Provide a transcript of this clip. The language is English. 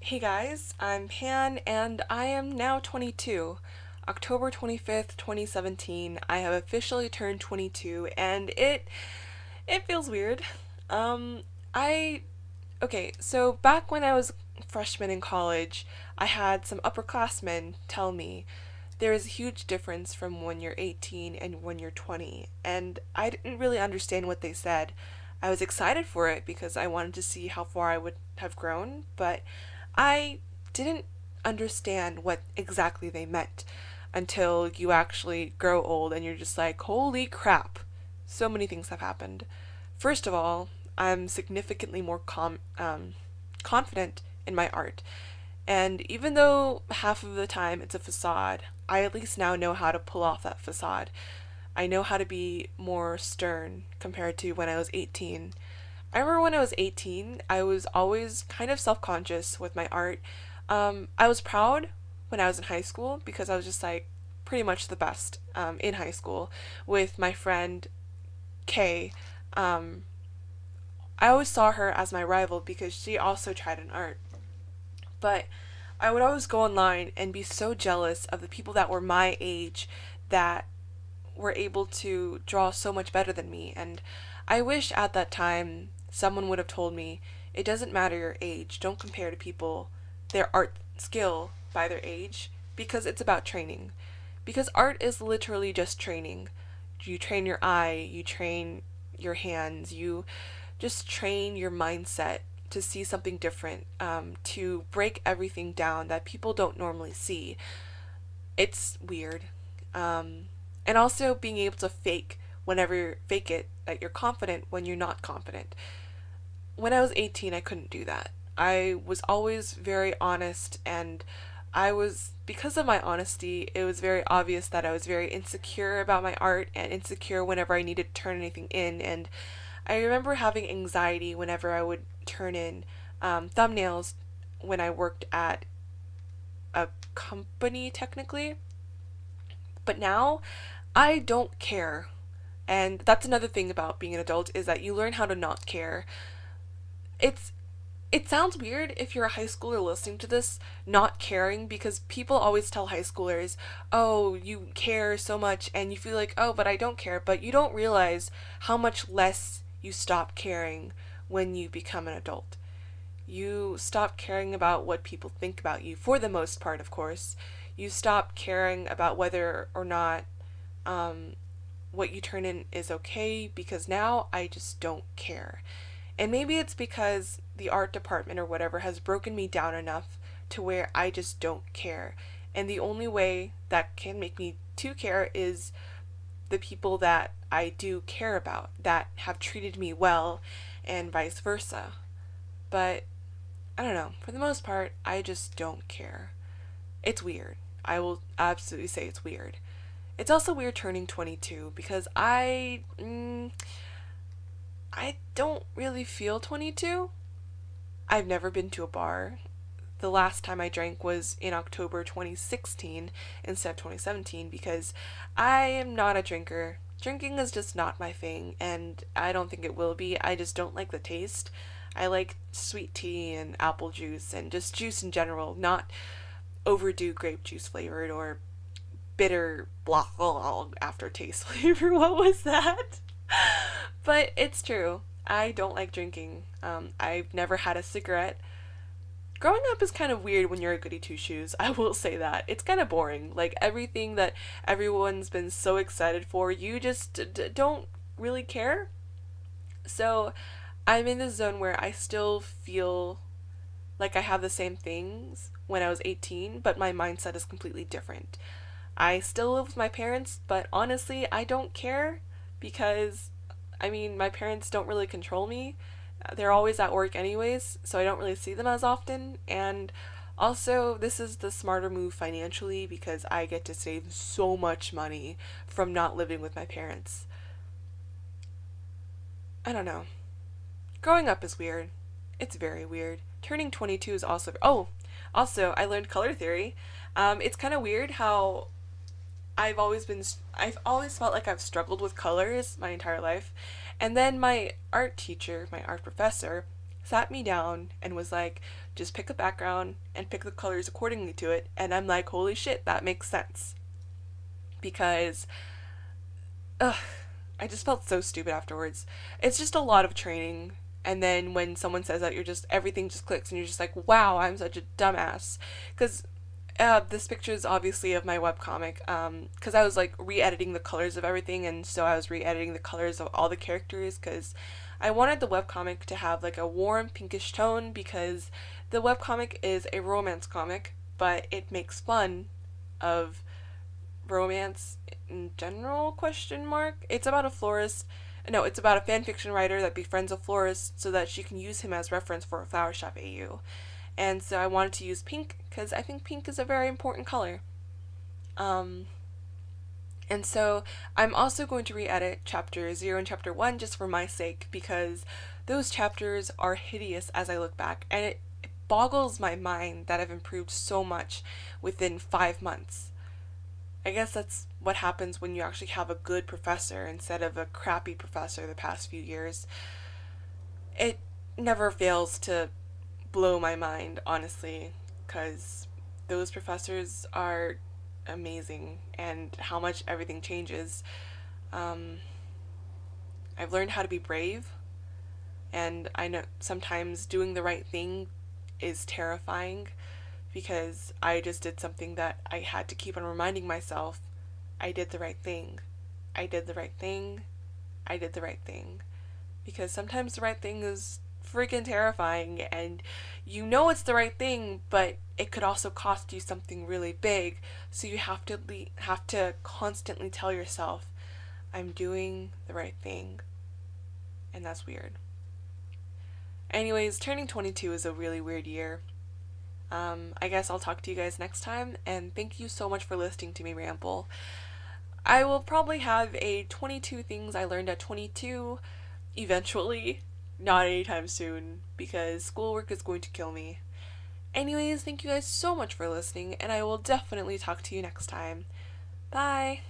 Hey guys, I'm Pan and I am now 22. October 25th, 2017, I have officially turned 22 and it feels weird. Um I so back when I was a freshman in college, I had some upperclassmen tell me there is a huge difference from when you're 18 and when you're 20, and I didn't really understand what they said. I was excited for it because I wanted to see how far I would have grown, but I didn't understand what exactly they meant until you actually grow old and you're just like, holy crap, so many things have happened. First of all, I'm significantly more confident in my art. And even though half of the time it's a facade, I at least now know how to pull off that facade. I know how to be more stern compared to when I was 18. I remember when I was 18, I was always kind of self conscious with my art. I was proud when I was in high school because I was just like pretty much the best in high school with my friend Kay. Um, I always saw her as my rival because she also tried an art. But I would always go online and be so jealous of the people that were my age that were able to draw so much better than me. And I wish at that time someone would have told me it doesn't matter your age, don't compare to people their art skill by their age because it's about training. Because art is literally just training. You train your eye, you train your hands, you just train your mindset to see something different, to break everything down that people don't normally see. It's weird. And also being able to fake it that you're confident when you're not confident. When I was 18, I couldn't do that. I was always very honest, and because of my honesty, it was very obvious that I was very insecure about my art and insecure whenever I needed to turn anything in. And I remember having anxiety whenever I would turn in thumbnails when I worked at a company, technically. But now I don't care. And that's another thing about being an adult is that you learn how to not care. It's it sounds weird if you're a high schooler listening to this not caring because people always tell high schoolers, "Oh, you care so much," and you feel like, "Oh, but I don't care." But you don't realize how much less you stop caring when you become an adult. You stop caring about what people think about you for the most part, of course. You stop caring about whether or not um, what you turn in is okay because now I just don't care. And maybe it's because the art department or whatever has broken me down enough to where I just don't care. And the only way that can make me to care is the people that I do care about, that have treated me well, and vice versa. But I don't know, for the most part, I just don't care. It's weird. I will absolutely say it's weird. It's also weird turning 22 because I don't really feel 22. I've never been to a bar. The last time I drank was in October 2016 instead of 2017 because I am not a drinker. Drinking is just not my thing, and I don't think it will be. I just don't like the taste. I like sweet tea and apple juice and just juice in general, not overdue grape juice flavored or bitter blah, blah, blah aftertaste flavor. What was that? But it's true. I don't like drinking. I've never had a cigarette. Growing up is kind of weird when you're a goody two shoes. I will say that. It's kind of boring. Like everything that everyone's been so excited for, you just don't really care. So I'm in this zone where I still feel like I have the same things when I was 18, but my mindset is completely different. I still live with my parents, but honestly, I don't care because, I mean, my parents don't really control me. They're always at work anyways, so I don't really see them as often. And also, this is the smarter move financially because I get to save so much money from not living with my parents. I don't know. Growing up is weird. It's very weird. Turning 22 is also. Oh, also, I learned color theory. It's kind of weird how I've always felt like I've struggled with colors my entire life. And then my art teacher, my art professor, sat me down and was like, just pick a background and pick the colors accordingly to it. And I'm like, holy shit, that makes sense. Because, ugh, I just felt so stupid afterwards. It's just a lot of training. And then when someone says that, everything just clicks and you're just like, wow, I'm such a dumbass. Because this picture is obviously of my webcomic, because I was like re-editing the colors of everything, and so I was re-editing the colors of all the characters because I wanted the webcomic to have like a warm pinkish tone because the webcomic is a romance comic, but it makes fun of romance in general, question mark. It's about a florist. No, it's about a fan fiction writer that befriends a florist so that she can use him as reference for a flower shop AU. And so I wanted to use pink because I think pink is a very important color. Um, and so I'm also going to re-edit chapter 0 and chapter 1 just for my sake because those chapters are hideous as I look back, and it boggles my mind that I've improved so much within 5 months. I guess that's what happens when you actually have a good professor instead of a crappy professor the past few years. It never fails to blow my mind, honestly, because those professors are amazing and how much everything changes. Um, I've learned how to be brave, and I know sometimes doing the right thing is terrifying because I just did something that I had to keep on reminding myself I did the right thing. I did the right thing. I did the right thing. Because sometimes the right thing is freaking terrifying and you know it's the right thing, but it could also cost you something really big, so you have to constantly tell yourself I'm doing the right thing. And that's weird. Anyways, turning 22 is a really weird year. I guess I'll talk to you guys next time, and thank you so much for listening to me ramble. I will probably have a 22 things I learned at 22 eventually, not anytime soon, because schoolwork is going to kill me. Anyways, thank you guys so much for listening, and I will definitely talk to you next time. Bye!